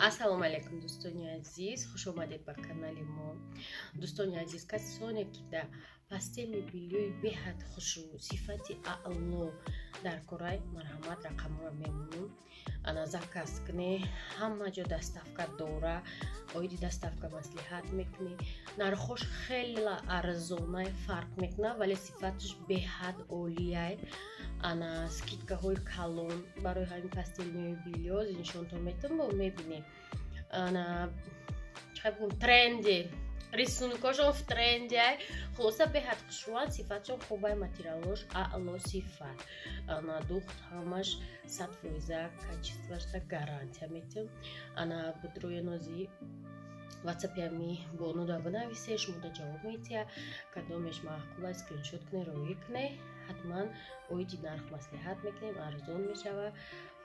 Ассалому алейкум дӯстони азиз, хуш омадед ба канали мо. Дӯстони азиз, касоне ки дар пастели билёи беҳад хушу сифати аъло дар кораи марҳамат рақамро мемонем. Ана заказ кне, ҳама ҷо доставка дора, оиди доставка маслиҳат мекунӣ. Нархош хела арзона фарқ мекуна, вале сифаташ беҳад олияй. Ана скидкаҳои калон барои ҳамин пастелиҳои билё нишонтон метавон бо мебинем. Ана тренди рисункошон в тренди хулоса беҳад хушрӯанд, сифатшон хубай, материалош аъло сифат. Ана духт ҳамаш 100% качествашда гарантия метавон. Ана будрои нози ватсапями бонуда бинависе, шумо да ҷавоб медиҳа, кадомеш маъқула скриншот кунед, роӣ кунед. ҳатман оиди нарх маслиҳат мекунем, арзон мешава,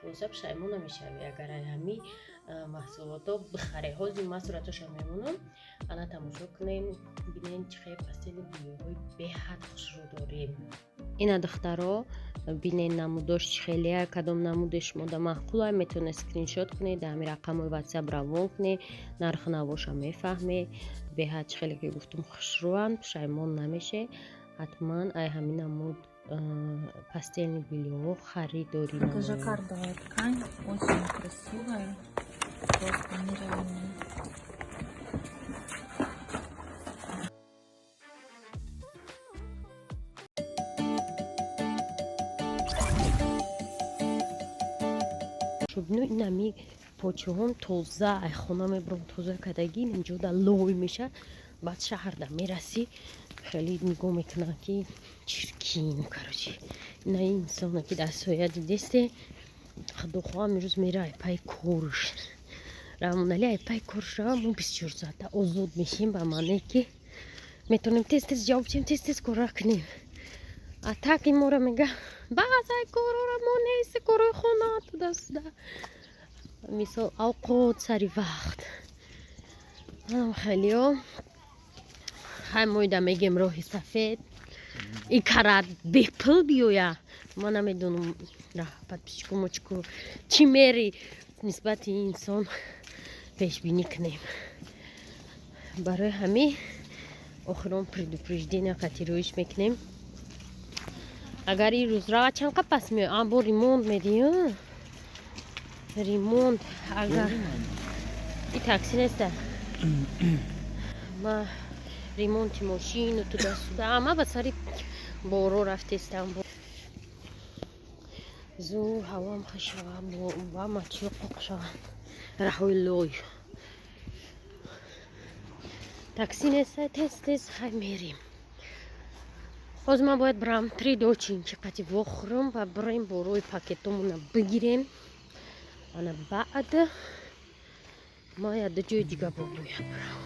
хулоса пушаймон намешавӣ агар ҳамин маҳсулото бихаре. ҳозир ман сураташо мемонам, ана тамошо кунем, бинем чӣ хел пастели билёҳои беҳад хушрӯ дорем. Ина духтаро бинен намудош чӣ хеле, кадом намуди шумода маъқула, метавонед скриншот кунед, дар ҳамин рақамои ватсап равон кунед, нарху навоша мефаҳмед. Беҳад чӣ хеле ки гуфтум хушрӯанд, пушаймон намешед. ҳатман ай ҳамин намуд пастельных бельё харидори намоед. Это жаккардовая ткань, очень красивая, просто нереальная. шубну инами почаҳон тоза ай хона мебарам, тоза кадаги инҷо да лой меша, баъд шаҳрда мераси хеле нигоҳ мекунам ки чиркин. Короче ина инсоне ки дар соя дидесте, худохоҳ амирӯз мера ай пай корш рамонали ай пай корш рава, мо 24 соата озод мешем, ба маъне ки метавонем тез тез ҷавоб дем, тез тез кора кунем. А так ин мора мега баъз ай корора мо нест, кораи хона туда-сюда. Мисол авқот сари вақт хелиё ҳай моида мегем роҳи сафед и карат бепул биёя. Ма намедонам подписчику мочку чӣ мери нисбати инсон пешбинӣ кунем. Барои ҳамин охирон предупреждения қатироиш мекунем. Агар ин рӯз рава чанқа пас меояд, або ремонт медиё. Ремонт агар и такси неста. Ма ремонти мошину туда-сюда, ама ба сари боро рафтестам. Зур ҳавам хушава, ба мачиё қоқшава, раҳои лой. Такси неста, тез-тез хай мерим. ҳозир ман бояд барам 3 дочинки қати вохӯрам ва барем борои пакетомона бигирем. Ана баъд ман яда ҷои дига бояд барам.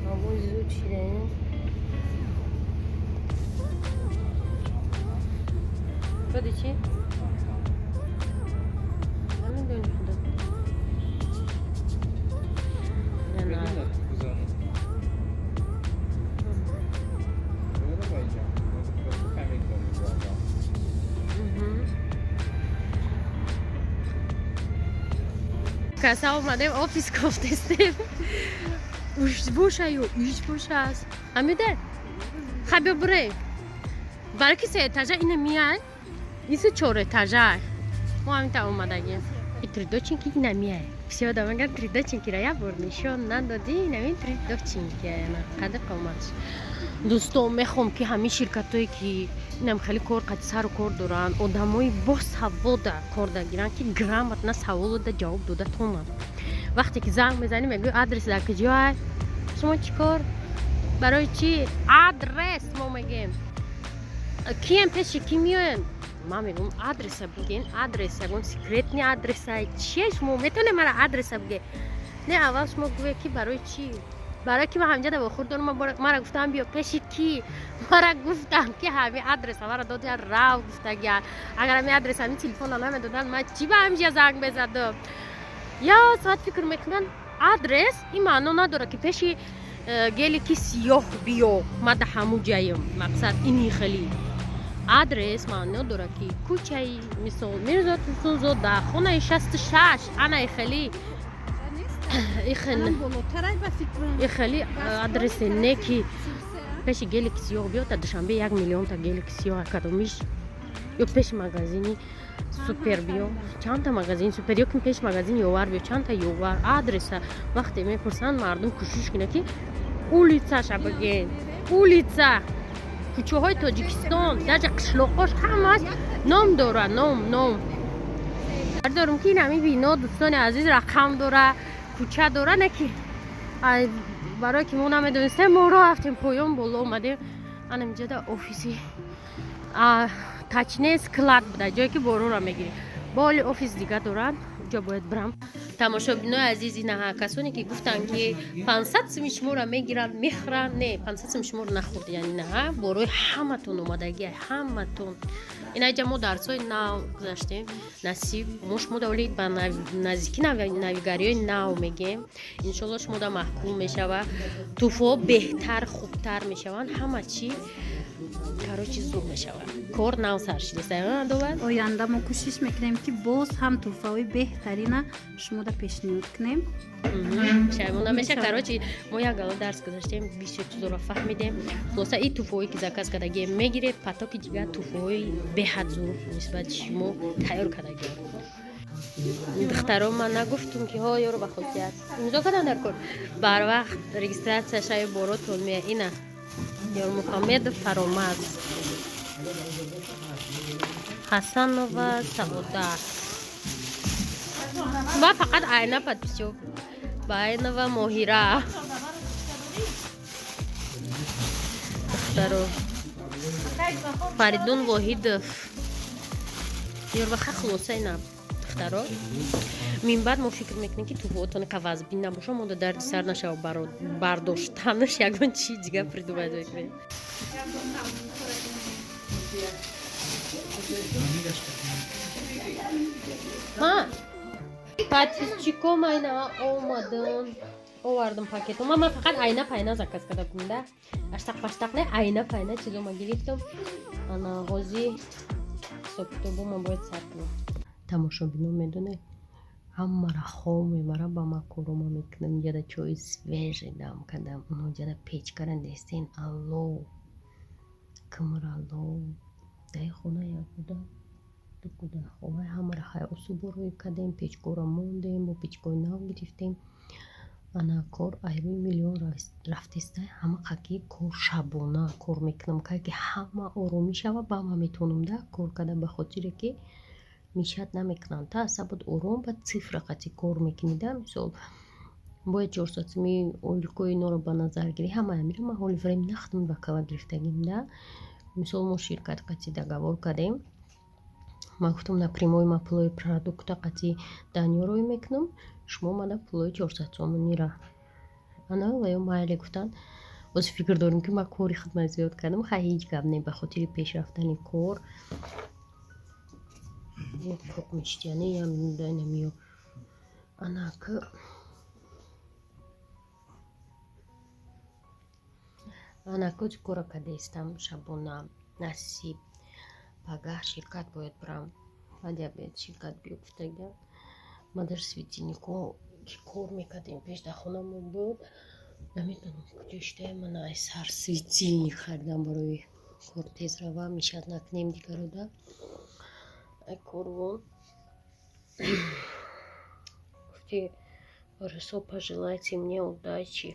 ҳавои зуд шидаем. шуди чӣ? намедонӣ худо. Каса омадем офис кофтестем. Уш боша ё иш бошаст. Ҳамида? Хабё буре. Барои ки 3 этажа ина мияй? Исо 4 этажа. Мо ҳамита омадагем. И 3 дочинки ина мияй. Всё да меган 3 дочинки ра я бор нишон надоди, навин 3 дочинки. Ана қадр қоматш. Дӯстон мехом ки ҳамин ширкатое ки инам хеле кор қати сару кор доранд, одамои бо савода кор дагиранд ки грамотна саволода ҷавоб дода тонанд. вақте ки занг мезанӣ мегӯй адрес дар куҷоай? шумо чӣ кор? барои чӣ адрес мо мегем? кием пеши ки меоян? ман мегӯм адреса бигин, адрес ягон секретни адреса чие? шумо метавонед мара адреса бигед? не аввал шумо гӯед ки барои чӣ? барои ки ман ҳаминҷа да вохӯр дорам, мара гуфтам биё пеши ки? мара гуфтам ки ҳамин адреса мара додияд рав гуфтагияд. агар ҳамин адреса ҳамин телефона намедоданд, ман чӣ ба ҳаминҷа занг мезадам? я соат фикр мекунанд адрес ин маъно надорад ки пеши гели ки сиёҳ биё, ман да ҳамун ҷаям. мақсад ини хеле адрес маъно дора ки кӯчаи мисол Мирзо Турсунзода хонаи 66 анаи хеле خیلی آدرس نکی پیش گلی کسیاه بیاد تا دوشنبه 1 میلیون تا گلی کسیاه اکادمیش یا پیش مغازینی سوپر بیو چند تا مغازین سوپر یا که پیش مغازین یوار بیو چند تا یوار آدرس وقتی میپرسن مردم کوشش کنه که улица ша бигем улица кӯчаҳои тоҷикистон даже қишлоқош ҳамаш ном дора ном дорум ки ин ҳами бино дӯстони азиз рақам дора кӯча дора не ки барое ки мо намедонистем мо роҳ рафтем поён боло омадем анамиҷода офиси тачне склад буда ҷое ки борура мегирем боли офис дига доранд ҷо бояд бирам тамошобинои азиз инаҳа касоне ки гуфтанд ки 500 сими шуморо мегиранд мехӯранд не 500 сими шуморо нахӯрд яъне наҳа борои ҳаматон омадагия ҳаматон инаҷа мо дарсҳои нав гузаштем насиб мо шумода олид ба наздики навигариҳои нав мегем иншолло шумода маҳкум мешава туфҳо беҳтар хубтар мешаванд ҳама чӣ короче зуд мешавад кор нав сар шидеста довад оянда мо кӯшиш мекунем ки боз ҳам туҳфаҳои беҳтарина шумода пешниҳод кунем шаймона меша короче мо як гало дарс гузаштем бисёр чизоро фаҳмидем хулоса ин туфҳои ки заказ кардагие мегиред потоки дигар туфҳои беҳад зуд нисбати шумо тайёр кардагие духтаро ман нагуфтум ки ҳо ёро ба хотият имзо кардан дар кор барвақт регистратсия шаби боротон мея ина Мухаммедов Фаромаз Хасанова Саода ва фақат айна подписёв Байнова Моҳира духтаро Фаридун Воҳидов ёрваха хулоса ина духтаро минбаъд мо фикр мекунем ки туфҳоатон кавазбин набоша мода дарди сар нашава бардоштанаш ягон чи дига придумад мекунем подписчиком айна омадан овардам пакетом ман фақат айна пайна заказ карда буда аштақ не айна пайна чизома гирифтам ана ҳози ҳисоб-китобома бояд сар кунам тамошобино медонед ҳамаро хом мебарам ба ман корома мекунам ҷада чои свежи дам кардам оно ҷада печкара дестен алло камара алло дай хона як буда ду буда ховай ҳамаро хай осуборои кардем печкора мондем бо печкои нав гирифтем ана кор айрӯи миллион рафтеста ҳама қаки кор шабона кор мекунам ки ҳама оромӣ шава ба ма метонам да кор карда ба хотире ки мишат намекунанд та сабуд ором ба цифра қати кор мекунӣ да мисол бояд 400 сими оликои иноро ба назар гирӣ ҳама амира ма ҳоли време нахдам ба кава гирифтагим да мисол мо ширкат қати договор кардем ман гуфтам на прямои ма пулои продукта қати данёрой мекунам шумо мада пулои 400 сомонира ана ваё майли гуфтанд боз фикр дорем ки ман кори хидмат зиёд кардам ха ҳеҷ гап не ба хотири пешрафтани кор миштяне ям дайнамиё анака анака чикора кардестам шабона насиб пагаҳ ширкат бояд бирам адябед ширкат биёфтаган мадар светильнико ки кор мекардем пеш дар хонамон буд наметонам куҷо иштаем мана ай сар светильник хардам барои кор тез рава мишат накунем дигарода ай корвон гуфти орисо пожелайте мне удачи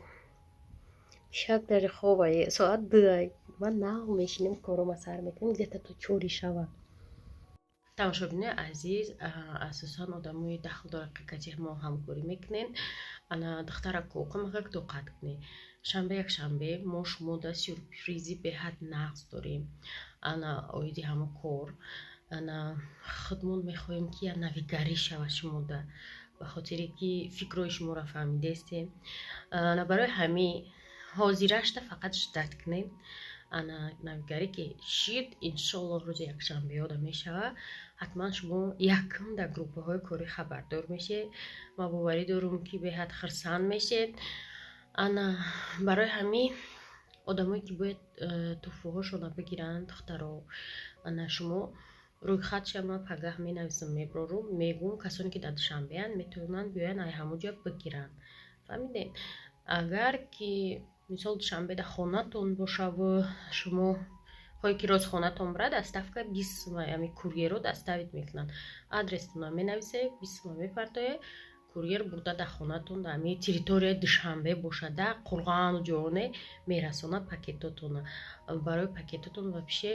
шак дари ховае соат дай ман нав мешинем корома сар мекунем где-то то 4 шава тамошобинои азиз асосан одамои дахлдорақиқати мо ҳамкорӣ мекунем ана духтара коқамака тоқат куне шанбе якшанбе мо шумода сюрпризи беҳад нағз дорем ана оиди ҳама кор ана худмон мехоҳем ки я навигарӣ шава шумода ба хотире ки фикрои шуморо фаҳмидестем ана барои ҳамин ҳозирашта фақат ждат кунем ана навигарӣ ки шид иншолло рӯзи якшанбе ёда мешава ҳатман шумо якум дар группаҳои корӣ хабардор мешед ма боварӣ дорум ки беҳад хурсанд мешед ана барои ҳамин одамое ки бояд туҳфаҳошона бигиранд духтаро ана шумо рӯйхатшама пагаҳ менависм меброрум, мегум касоне ки дар душанбеянд метавонанд биёянд ай ҳамуҷа бигиранд. фаҳмидед? Агар ки мисол душанбе дар хонатон бошаву шумо хоҳед ки роз хонатон бира, доставка 20 сум, яъне курьерро доставит мекунанд. Адрестонро менависед, 20 сум мепартоед, курьер бурда дар хонатон дар ҳамин территорияи душанбе бошад, дар қурғану ҷоне мерасонад пакетотонро. Барои пакетотон ва пише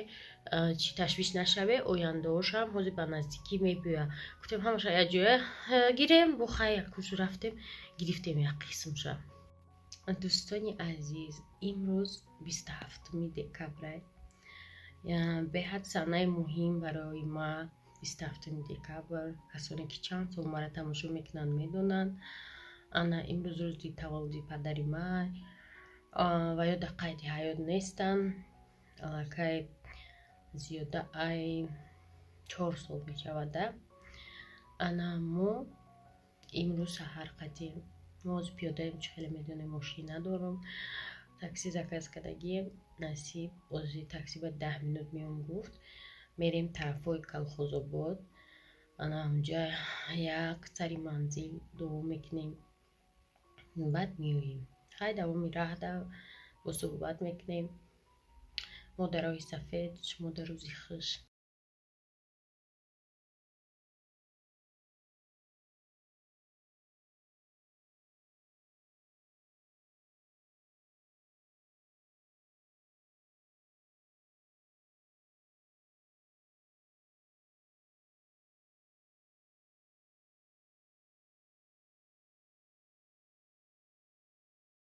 чӣ ташвиш нашавед, ояндаҳошам ҳозир ба наздикӣ мебиёяд. Гуфтем ҳамаша якҷоя гирем, бо хайр куҷо рафтем гирифтем як қисмша. Дӯстони азиз, имрӯз 27 декабр, беҳад санаи муҳим барои ман. 27 декабр касоне ки чанд сол маро тамошо мекунанд медонанд. Ана имрӯз рӯзи таваллуди падари ман ва ё дар қайди ҳаёт нестанд. Аллакай зиёда ай 4 сол мешавада. Ана мо имрӯз саҳар қадем, мо ҳозир пиёдаем, чӣ хеле медонем машин надорам. Такси заказ кардагием, насиб ҳозир такси ба 10 минут меом гуфт. Мерем тарафҳои Калхозобод. Ана ҳамҷа як сари манзил давом мекунем, баъд меоем. Хай давоми раҳда бо суҳбат мекунем. Модарои сафед, шумо дар рӯзи хуш.